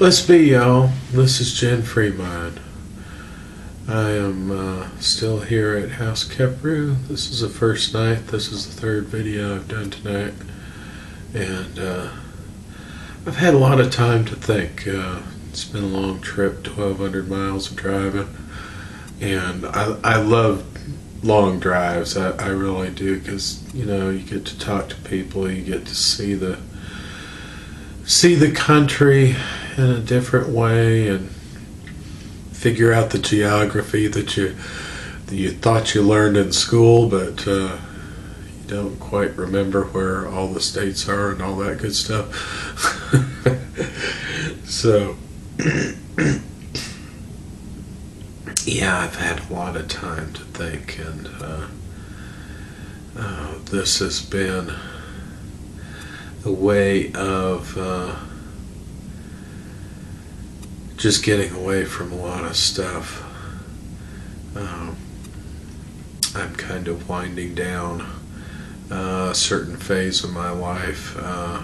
Let's be, y'all. This is Jen Fremont. I am still here at House Kheperu. This is the first night. This is the third video I've done tonight. And I've had a lot of time to think. It's been a long trip, 1,200 miles of driving. And I love long drives. I really do, because, you know, you get to talk to people. You get to see the country in a different way and figure out the geography that you thought you learned in school, but you don't quite remember where all the states are and all that good stuff. So yeah, I've had a lot of time to think, and this has been a way of just getting away from a lot of stuff. I'm kind of winding down a certain phase of my life. I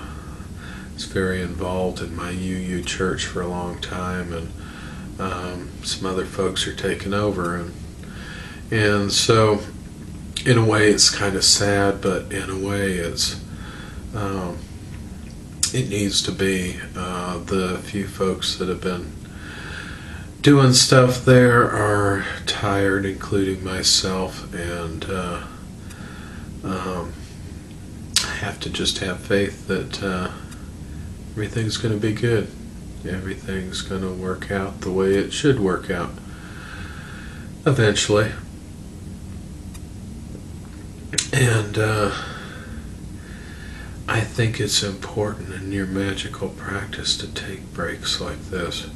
was very involved in my UU church for a long time, and some other folks are taking over, and so in a way it's kind of sad, but in a way it needs to be. The few folks that have been doing stuff there are tired, including myself, and I have to just have faith that everything's going to be good. Everything's going to work out the way it should work out eventually. And I think it's important in your magical practice to take breaks like this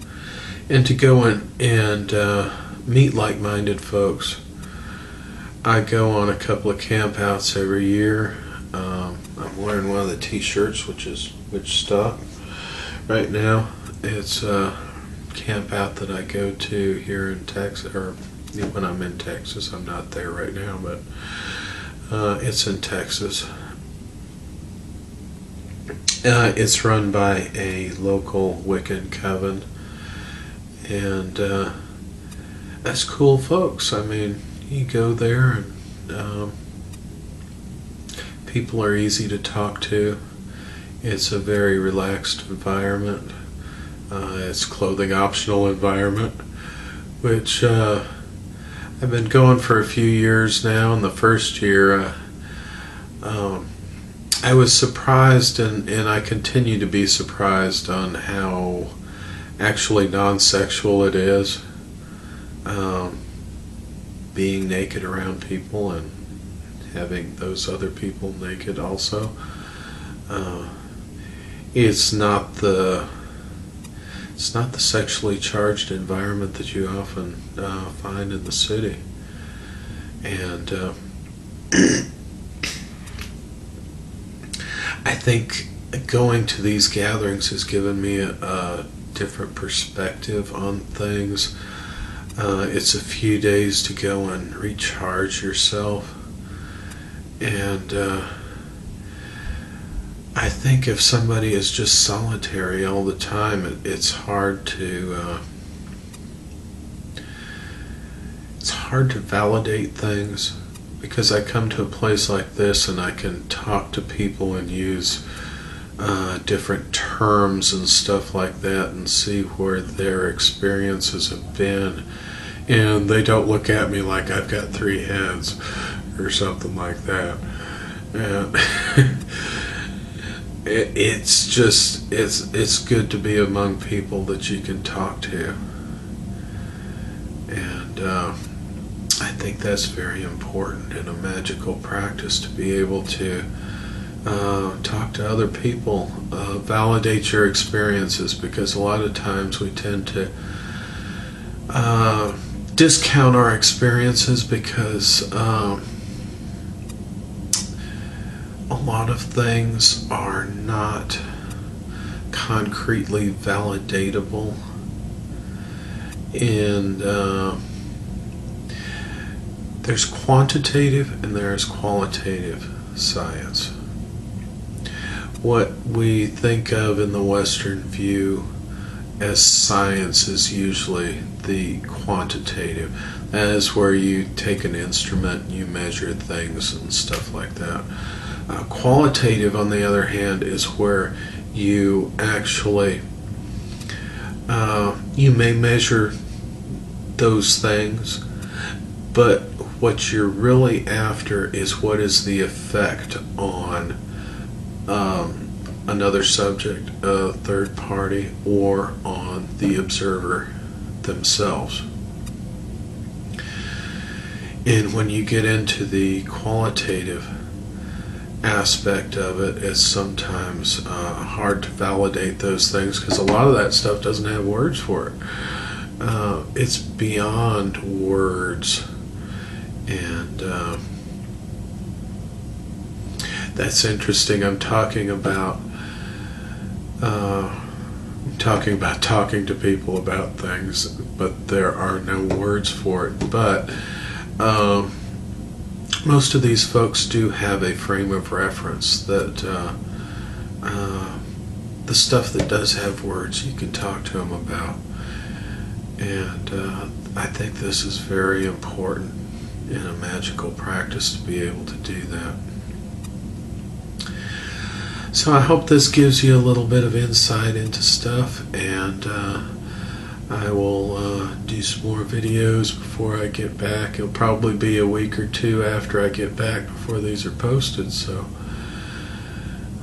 and to go in and meet like-minded folks. I go on a couple of campouts every year. I'm wearing one of the t-shirts, which stock right now. It's a campout that I go to here in Texas, or when I'm in Texas. I'm not there right now, but it's in Texas. It's run by a local Wiccan coven, and that's cool folks. I mean, you go there and people are easy to talk to. It's a very relaxed environment. It's clothing optional environment, which I've been going for a few years now. In the first year, I was surprised, and I continue to be surprised on how actually non-sexual it is, being naked around people and having those other people naked also. It's not the sexually charged environment that you often find in the city, and I think going to these gatherings has given me a different perspective on things. It's a few days to go and recharge yourself, and I think if somebody is just solitary all the time, it's hard to validate things. Because I come to a place like this and I can talk to people and use different terms and stuff like that and see where their experiences have been, and they don't look at me like I've got 3 heads or something like that. And it's good to be among people that you can talk to, and I think that's very important in a magical practice, to be able to talk to other people, validate your experiences, because a lot of times we tend to discount our experiences because a lot of things are not concretely validatable, and there's quantitative and there's qualitative science. What we think of in the Western view as science is usually the quantitative. That is where you take an instrument and you measure things and stuff like that. Qualitative, on the other hand, is where you actually you may measure those things, but what you're really after is what is the effect on another subject, a third party, or on the observer themselves. And when you get into the qualitative aspect of it, it's sometimes hard to validate those things because a lot of that stuff doesn't have words for it. It's beyond words, and that's interesting. I'm talking about talking to people about things, but there are no words for it. But most of these folks do have a frame of reference that the stuff that does have words, you can talk to them about. And I think this is very important in a magical practice to be able to do that. So I hope this gives you a little bit of insight into stuff, and I will do some more videos before I get back. It'll probably be a week or two after I get back before these are posted, so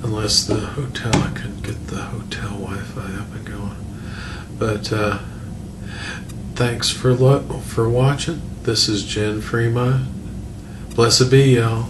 unless the hotel, I can get the hotel Wi-Fi up and going. But thanks for watching. This is Jen Fremont. Blessed be y'all.